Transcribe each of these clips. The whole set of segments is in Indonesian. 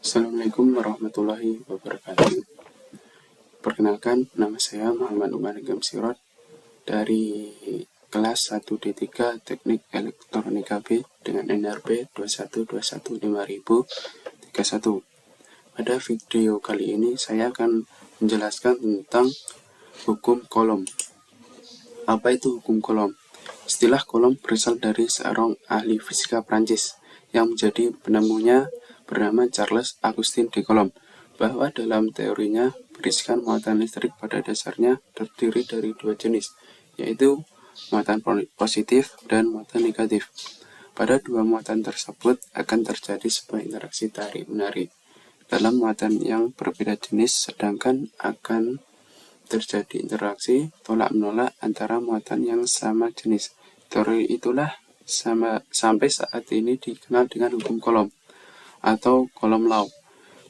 Assalamualaikum warahmatullahi wabarakatuh. Perkenalkan, nama saya Muhammad Umar Gamsirot dari kelas 1D3 Teknik Elektronika B dengan NRB 21215031. Pada video kali ini saya akan menjelaskan tentang hukum Coulomb. Apa itu hukum Coulomb? Istilah Coulomb berasal dari seorang ahli fisika Prancis yang menjadi penemunya bernama Charles Augustin de Coulomb, bahwa dalam teorinya berisikan muatan listrik pada dasarnya terdiri dari dua jenis, yaitu muatan positif dan muatan negatif. Pada dua muatan tersebut akan terjadi sebuah interaksi tarik-menarik dalam muatan yang berbeda jenis, sedangkan akan terjadi interaksi tolak-menolak antara muatan yang sama jenis. Teori itulah sampai saat ini dikenal dengan hukum Coulomb atau Coulomb Law.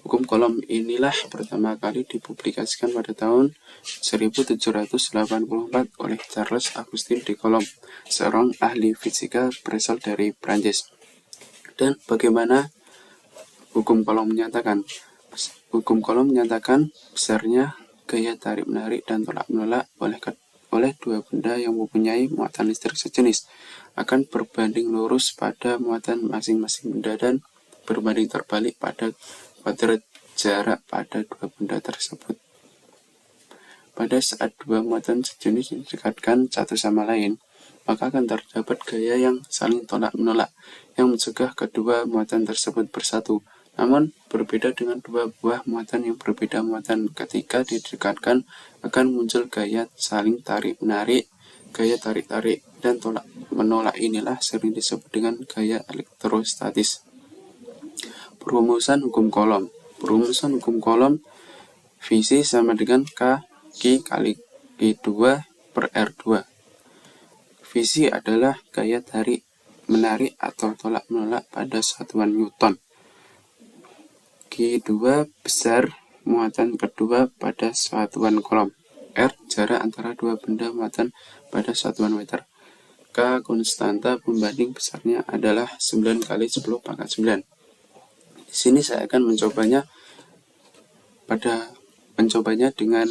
Hukum Coulomb inilah pertama kali dipublikasikan pada tahun 1784 oleh Charles Augustin de Coulomb, seorang ahli fisika berasal dari Prancis. Dan bagaimana hukum Coulomb menyatakan? Hukum Coulomb menyatakan besarnya gaya tarik-menarik dan tolak-menolak oleh dua benda yang mempunyai muatan listrik sejenis akan berbanding lurus pada muatan masing-masing benda dan berbanding terbalik pada kuadrat jarak pada dua benda tersebut. Pada saat dua muatan sejenis didekatkan satu sama lain, maka akan terdapat gaya yang saling tolak-menolak yang mencegah kedua muatan tersebut bersatu. Namun, berbeda dengan dua buah muatan yang berbeda muatan, ketika didekatkan akan muncul gaya saling tarik-menarik. Gaya tarik-tarik dan tolak-menolak inilah sering disebut dengan gaya elektrostatis. Perumusan hukum Coulomb. Perumusan hukum Coulomb, Vc sama dengan Q kali Q2 per R2. Vc adalah gaya tarik-menarik atau tolak-menolak pada satuan Newton. Q2 besar muatan kedua pada satuan Coulomb. R jarak antara dua benda muatan pada satuan meter. K konstanta pembanding besarnya adalah 9 kali 10 pangkat 9. Di sini saya akan mencobanya dengan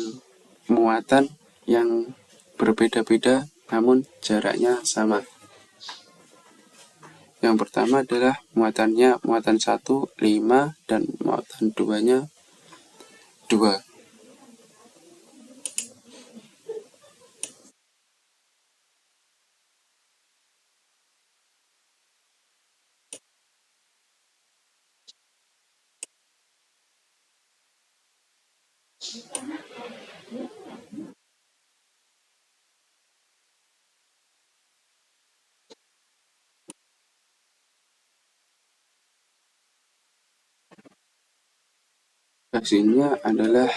muatan yang berbeda-beda namun jaraknya sama. Yang pertama adalah muatan 1, 5, dan muatan 2-nya 2. Hasilnya adalah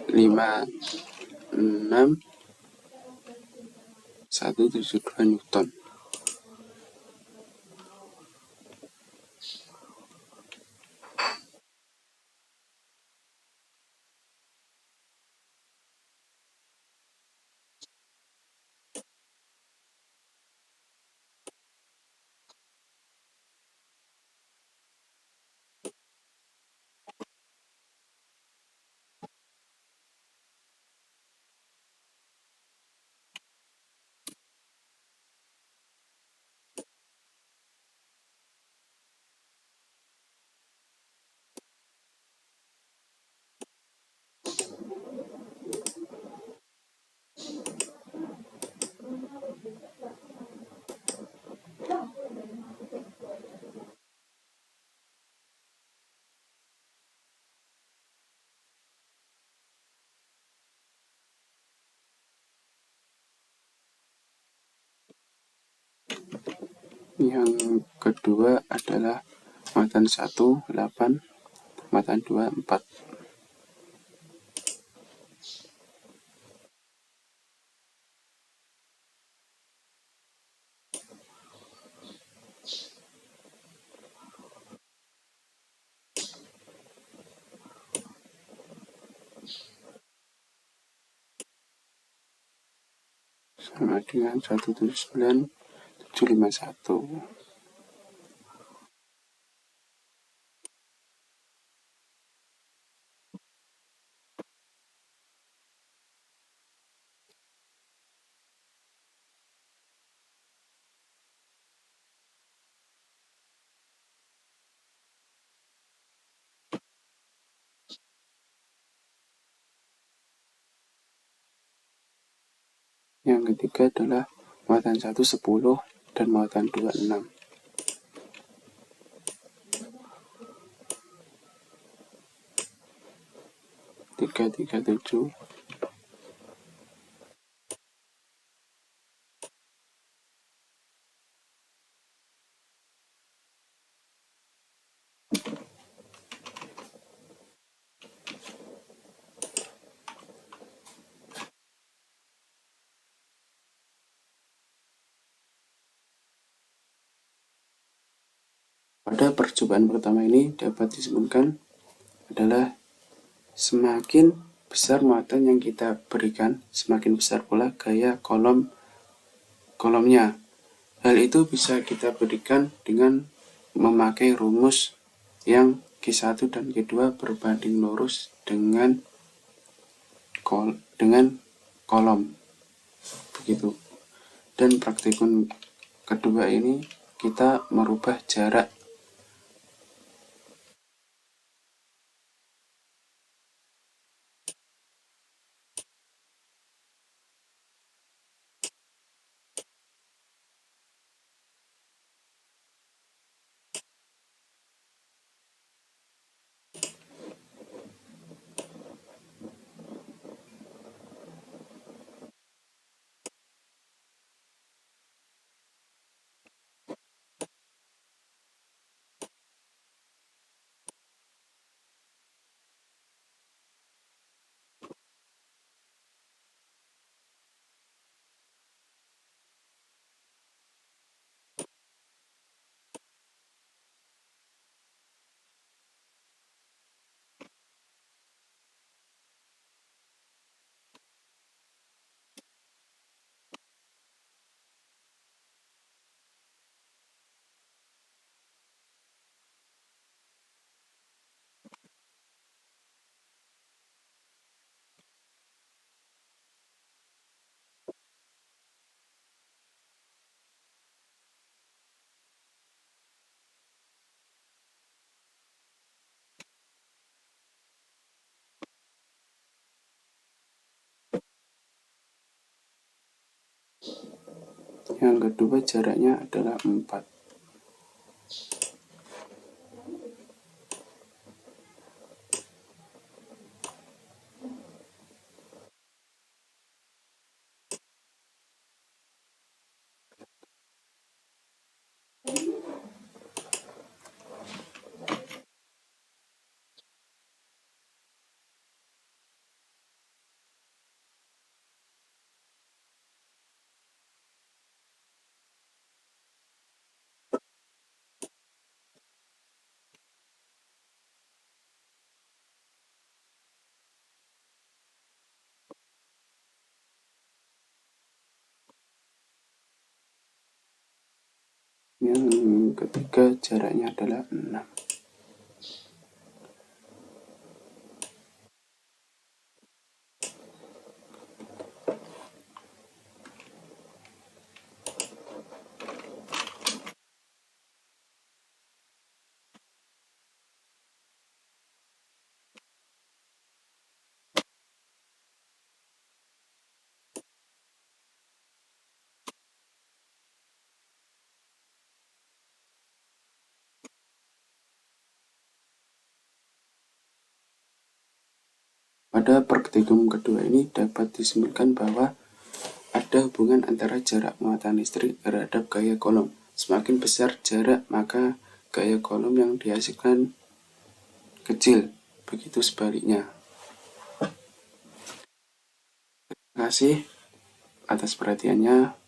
56,172 Newton. Yang kedua adalah muatan 1, 8, muatan 2, 4. Sama dengan 179,751. Yang ketiga adalah muatan 1 10 dan muatan 2 6. Tiga 7. Pada percobaan pertama ini dapat disimpulkan adalah semakin besar muatan yang kita berikan, semakin besar pula gaya kolomnya. Hal itu bisa kita berikan dengan memakai rumus yang Q1 dan Q2 berbanding lurus dengan kolom. Begitu. Dan praktikum kedua ini kita merubah jarak yang kedua jaraknya adalah 4. Yang ketiga jaraknya adalah 6. Pada praktikum kedua ini dapat disimpulkan bahwa ada hubungan antara jarak muatan listrik terhadap gaya kolom. Semakin besar jarak, maka gaya kolom yang dihasilkan kecil. Begitu sebaliknya. Terima kasih atas perhatiannya.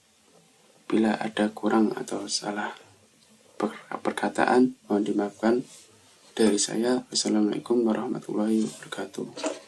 Bila ada kurang atau salah perkataan, mohon dimaafkan. Dari saya, Wassalamualaikum warahmatullahi wabarakatuh.